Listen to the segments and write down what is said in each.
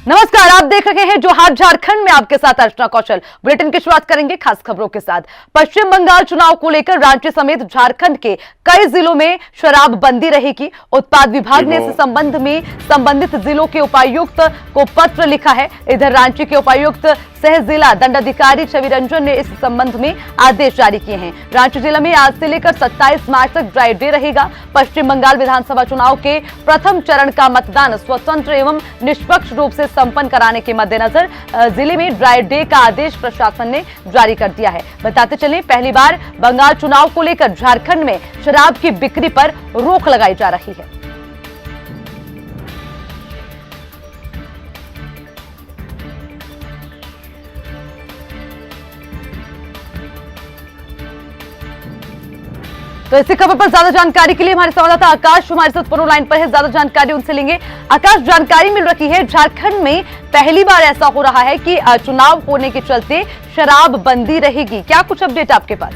नमस्कार, आप देख रहे हैं जोहार झारखंड में, आपके साथ अर्चना कौशल। बुलेटिन की शुरुआत करेंगे खास खबरों के साथ। पश्चिम बंगाल चुनाव को लेकर रांची समेत झारखंड के कई जिलों में शराबबंदी रहेगी। उत्पाद विभाग ने इस संबंध में संबंधित जिलों के उपायुक्त को पत्र लिखा है। इधर रांची के उपायुक्त सह जिला दंडाधिकारी छवि रंजन ने इस संबंध में आदेश जारी किए हैं। रांची जिले में आज से लेकर 27 मार्च तक ड्राई डे रहेगा। पश्चिम बंगाल विधानसभा चुनाव के प्रथम चरण का मतदान स्वतंत्र एवं निष्पक्ष रूप से संपन्न कराने के मद्देनजर जिले में ड्राई डे का आदेश प्रशासन ने जारी कर दिया है। बताते चलें, पहली बार बंगाल चुनाव को लेकर झारखंड में शराब की बिक्री पर रोक लगाई जा रही है। तो इसी खबर पर ज्यादा जानकारी के लिए हमारे संवाददाता आकाश हमारे साथ फोन लाइन पर है। ज्यादा जानकारी उनसे लेंगे। आकाश, जानकारी मिल रही है झारखंड में पहली बार ऐसा हो रहा है कि चुनाव होने के चलते शराब बंदी रहेगी, क्या कुछ अपडेट आपके पास?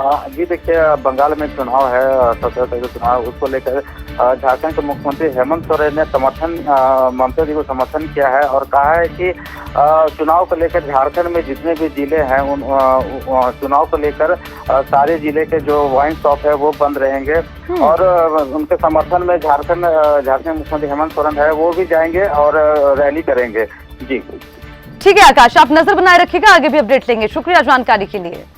जी देखिए, बंगाल में चुनाव है, 17 चुनाव, उसको लेकर झारखंड के मुख्यमंत्री हेमंत सोरेन ने ममता जी को समर्थन किया है और कहा है कि चुनाव को लेकर झारखंड में जितने भी जिले हैं उन चुनाव को लेकर सारे जिले के जो वाइन शॉप है वो बंद रहेंगे और उनके समर्थन में झारखंड मुख्यमंत्री हेमंत सोरेन है वो भी जाएंगे और रैली करेंगे। जी ठीक है आकाश, आप नजर बनाए रखिएगा, आगे भी अपडेट लेंगे। शुक्रिया जानकारी के लिए। –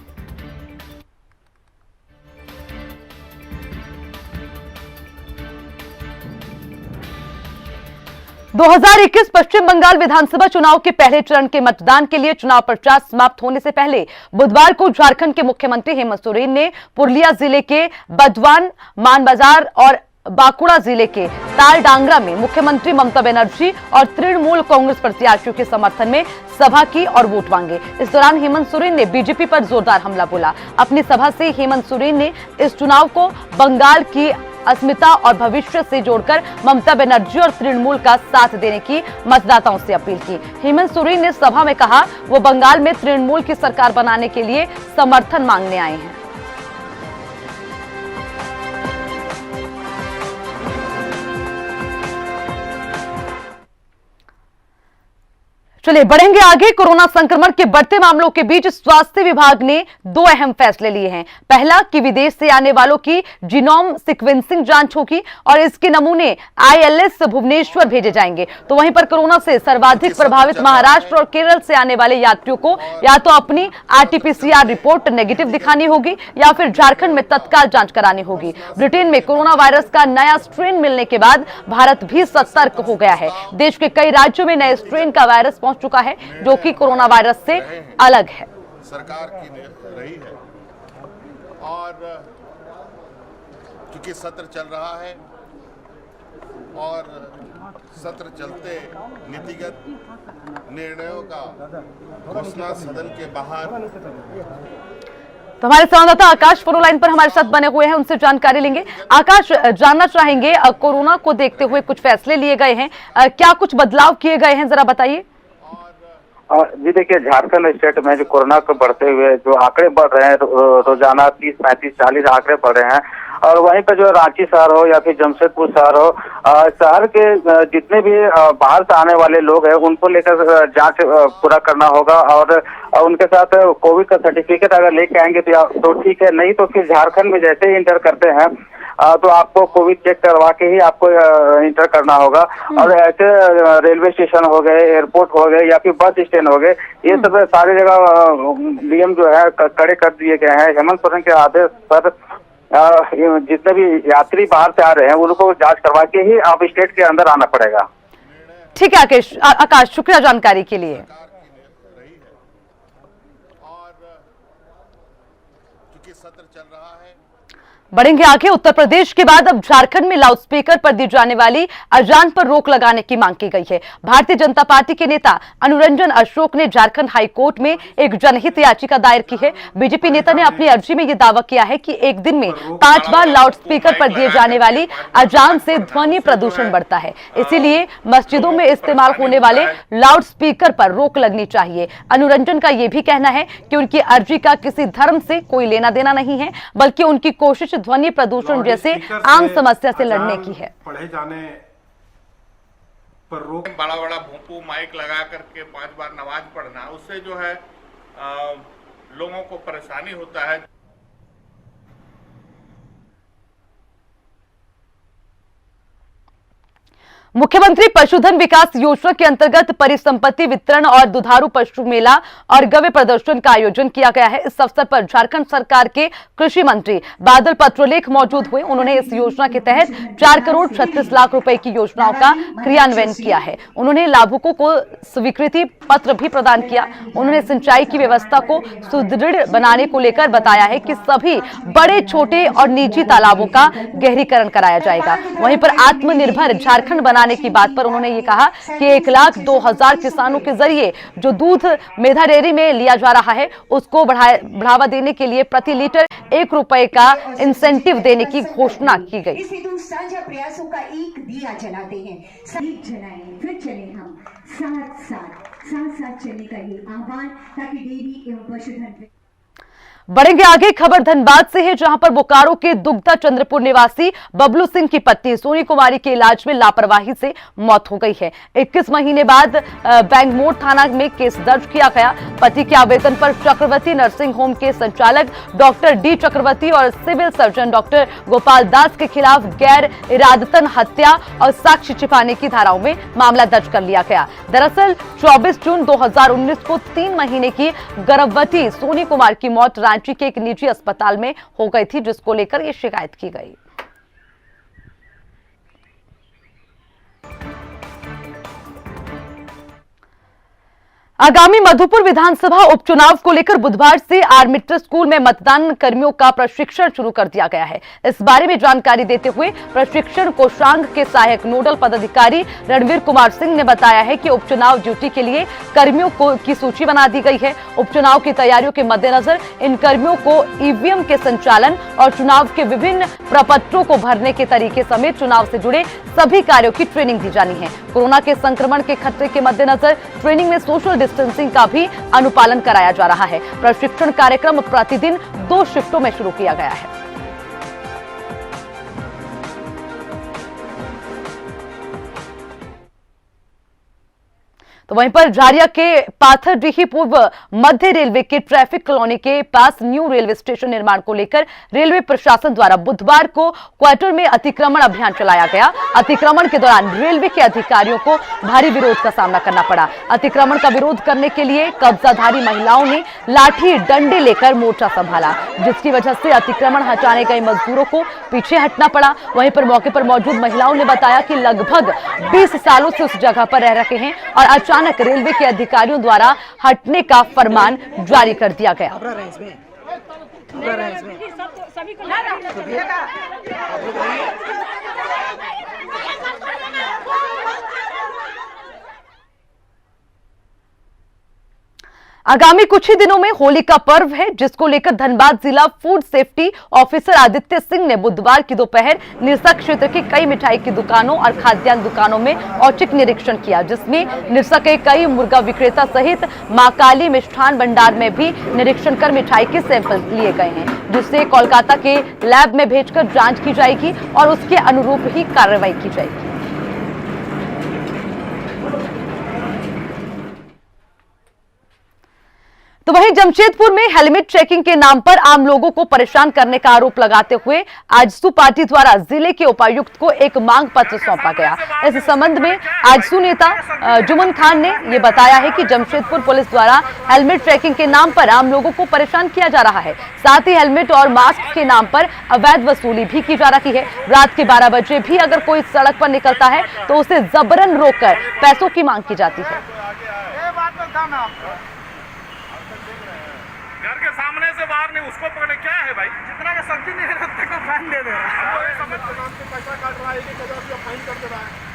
2021 पश्चिम बंगाल विधानसभा चुनाव के पहले चरण के मतदान के लिए चुनाव प्रचार समाप्त होने से पहले बुधवार को झारखंड के मुख्यमंत्री हेमंत सोरेन ने पुरुलिया जिले के बदवान, मानबाजार और बांकुड़ा जिले के तालडांगरा में मुख्यमंत्री ममता बनर्जी और तृणमूल कांग्रेस प्रत्याशियों के समर्थन में सभा की और वोट मांगे। इस दौरान हेमंत सोरेन ने बीजेपी पर जोरदार हमला बोला। अपनी सभा से हेमंत सोरेन ने इस चुनाव को बंगाल की अस्मिता और भविष्य से जोड़कर ममता बनर्जी और तृणमूल का साथ देने की मतदाताओं से अपील की। हेमंत सोरेन ने सभा में कहा वो बंगाल में तृणमूल की सरकार बनाने के लिए समर्थन मांगने आए हैं। चलिए बढ़ेंगे आगे। कोरोना संक्रमण के बढ़ते मामलों के बीच स्वास्थ्य विभाग ने 2 अहम फैसले लिए हैं। पहला कि विदेश से आने वालों की जीनोम सीक्वेंसिंग जांच होगी और इसके नमूने आईएलएस भुवनेश्वर भेजे जाएंगे। तो वहीं पर कोरोना से सर्वाधिक प्रभावित महाराष्ट्र और केरल से आने वाले यात्रियों को या तो अपनी आरटीपीसीआर रिपोर्ट नेगेटिव दिखानी होगी या फिर झारखंड में तत्काल जांच करानी होगी। ब्रिटेन में कोरोना वायरस का नया स्ट्रेन मिलने के बाद भारत भी सतर्क हो गया है। देश के कई राज्यों में नए स्ट्रेन का वायरस चुका है जो कि कोरोना वायरस से अलग है। सरकार की रही है और क्योंकि सत्र चल रहा है और सत्र चलते नीतिगत निर्णयों का घोषणा सदन के बाहर। तो हमारे संवाददाता आकाश फोन लाइन पर हमारे साथ बने हुए हैं, उनसे जानकारी लेंगे। आकाश, जानना चाहेंगे कोरोना को देखते हुए कुछ फैसले लिए गए हैं, क्या कुछ बदलाव किए गए हैं, जरा बताइए। जी देखिए, झारखंड स्टेट में जो कोरोना को बढ़ते हुए जो आंकड़े बढ़ रहे हैं, रोजाना 30, 35, 40 आंकड़े बढ़ रहे हैं और वहीं पर जो रांची शहर हो या फिर जमशेदपुर शहर हो, शहर के जितने भी बाहर से आने वाले लोग हैं उनको लेकर जांच पूरा करना होगा और उनके साथ कोविड का सर्टिफिकेट अगर लेके आएंगे तो ठीक है, नहीं तो फिर झारखंड में जैसे ही इंटर करते हैं तो आपको कोविड चेक करवा के ही आपको इंटर करना होगा। और ऐसे रेलवे स्टेशन हो गए, एयरपोर्ट हो गए या फिर बस स्टैंड हो गए, ये सब सारी जगह नियम जो है कड़े कर दिए गए हैं। हेमंत सोरेन के आदेश पर जितने भी यात्री बाहर से आ रहे हैं उनको जांच करवा के ही आप स्टेट के अंदर आना पड़ेगा। ठीक है आकाश, शुक्रिया जानकारी के लिए। सत्र चल रहा है। बढ़ेंगे आगे। उत्तर प्रदेश के बाद अब झारखंड में लाउडस्पीकर पर दी जाने वाली अजान पर रोक लगाने की मांग की गई है। भारतीय जनता पार्टी के नेता अनुरंजन अशोक ने झारखंड हाईकोर्ट में एक जनहित याचिका दायर की है। बीजेपी नेता ने अपनी अर्जी में यह दावा किया है कि एक दिन में 5 बार लाउडस्पीकर पर दिए जाने वाली अजान से ध्वनि प्रदूषण बढ़ता है, इसीलिए मस्जिदों में इस्तेमाल होने वाले लाउडस्पीकर पर रोक लगनी चाहिए। अनुरंजन का यह भी कहना है कि उनकी अर्जी का किसी धर्म से कोई लेना देना नहीं है, बल्कि उनकी कोशिश ध्वनि प्रदूषण जैसे आम समस्या से लड़ने की है। पढ़े जाने पर रोक। बड़ा बड़ा भोंपू माइक लगा करके 5 बार नमाज पढ़ना, उससे जो है लोगों को परेशानी होता है। मुख्यमंत्री पशुधन विकास योजना के अंतर्गत परिसंपत्ति वितरण और दुधारू पशु मेला और गव्य प्रदर्शन का आयोजन किया गया है। इस अवसर पर झारखंड सरकार के कृषि मंत्री बादल पत्रलेख मौजूद हुए। उन्होंने इस योजना के तहत 4 करोड़ 36 लाख रुपए की योजनाओं का क्रियान्वयन किया है। उन्होंने लाभुकों को स्वीकृति पत्र भी प्रदान किया। उन्होंने सिंचाई की व्यवस्था को सुदृढ़ बनाने को लेकर बताया है कि सभी बड़े, छोटे और निजी तालाबों का गहरीकरण कराया जाएगा। वहीं पर आत्मनिर्भर झारखंड बनाने की बात पर उन्होंने ये कहा कि 1,02,000 किसानों के जरिए जो दूध मेधा डेयरी में लिया जा रहा है उसको बढ़ावा देने के लिए प्रति लीटर 1 रुपए का इंसेंटिव देने की घोषणा की गई। इस हेतु साझा प्रयासों का एक दिया जलाते हैं, जलाएं, फिर चले हम साथ चलने का ये आह्वान, ताकि डेयरी एवं पशुधन। बढ़ेंगे आगे। खबर धनबाद से है, जहां पर बोकारो के दुग्धा चंद्रपुर निवासी बबलू सिंह की पत्नी सोनी कुमारी के इलाज में लापरवाही से मौत हो गई है। 21 महीने बाद बैंगमोड़ थाना में केस दर्ज किया गया। पति के आवेदन पर चक्रवर्ती नर्सिंग होम के संचालक डॉक्टर डी चक्रवर्ती और civil surgeon doctor Gopal Das के खिलाफ गैर इरादतन हत्या और साक्ष्य छिपाने की धाराओं में मामला दर्ज कर लिया गया। दरअसल 24 जून 2019 को 3 महीने की गर्भवती सोनी कुमार की मौत रांची के एक निजी अस्पताल में हो गई थी, जिसको लेकर यह शिकायत की गई। आगामी मधुपुर विधानसभा उपचुनाव को लेकर बुधवार से आर्मिट्र स्कूल में मतदान कर्मियों का प्रशिक्षण शुरू कर दिया गया है। इस बारे में जानकारी देते हुए प्रशिक्षण कोषांग के सहायक नोडल पदाधिकारी रणवीर कुमार सिंह ने बताया है कि उपचुनाव ड्यूटी के लिए कर्मियों की सूची बना दी गई है। उपचुनाव की तैयारियों के मद्देनजर इन कर्मियों को ईवीएम के संचालन और चुनाव के विभिन्न प्रपत्रों को भरने के तरीके समेत चुनाव से जुड़े सभी कार्यों की ट्रेनिंग दी जानी है। कोरोना के संक्रमण के खतरे के मद्देनजर ट्रेनिंग में सोशल डिस्टेंसिंग का भी अनुपालन कराया जा रहा है। प्रशिक्षण कार्यक्रम प्रतिदिन 2 शिफ्टों में शुरू किया गया है। तो वहीं पर झारिया के पाथरडीही पूर्व मध्य रेलवे के ट्रैफिक कॉलोनी के पास न्यू रेलवे स्टेशन निर्माण को लेकर रेलवे प्रशासन द्वारा बुधवार को क्वार्टर में अतिक्रमण अभियान चलाया गया। अतिक्रमण के दौरान रेलवे के अधिकारियों को भारी विरोध का सामना करना पड़ा। अतिक्रमण का विरोध करने के लिए कब्जाधारी महिलाओं ने लाठी डंडे लेकर मोर्चा संभाला, जिसकी वजह से अतिक्रमण हटाने गए मजदूरों को पीछे हटना पड़ा। वहीं पर मौके पर मौजूद महिलाओं ने बताया कि लगभग 20 सालों से उस जगह पर रह रहे हैं और अचानक रेलवे के अधिकारियों द्वारा हटने का फरमान जारी कर दिया गया। आगामी कुछ ही दिनों में होली का पर्व है, जिसको लेकर धनबाद जिला food safety officer Aditya Singh ने बुधवार की दोपहर निरसा क्षेत्र के कई मिठाई की दुकानों और खाद्यान्न दुकानों में औचक निरीक्षण किया, जिसमें निरसा के कई मुर्गा विक्रेता सहित मां काली मिष्ठान भंडार में भी निरीक्षण कर मिठाई के सैंपल लिए गए हैं, जिससे कोलकाता के लैब में भेजकर जांच की जाएगी और उसके अनुरूप ही कार्रवाई की जाएगी। तो वहीं जमशेदपुर में हेलमेट चेकिंग के नाम पर आम लोगों को परेशान करने का आरोप लगाते हुए आजसू पार्टी द्वारा जिले के उपायुक्त को एक मांग पत्र सौंपा गया। इस संबंध में आजसू नेता जुमन खान ने यह बताया है कि जमशेदपुर पुलिस द्वारा हेलमेट चेकिंग के नाम पर आम लोगों को परेशान किया जा रहा है। साथ ही हेलमेट और मास्क के नाम पर अवैध वसूली भी की जा रही है। रात के 12 बजे भी अगर कोई सड़क पर निकलता है तो उसे जबरन रोककर पैसों की मांग की जाती है। घर के सामने से बाहर नहीं, उसको पकड़े क्या है भाई? जितना का सब्जी नहीं है उतना का फाइन दे दे रहा है। पैसा काट रहा है, 1,000 रुपया फाइन कर दे रहा है।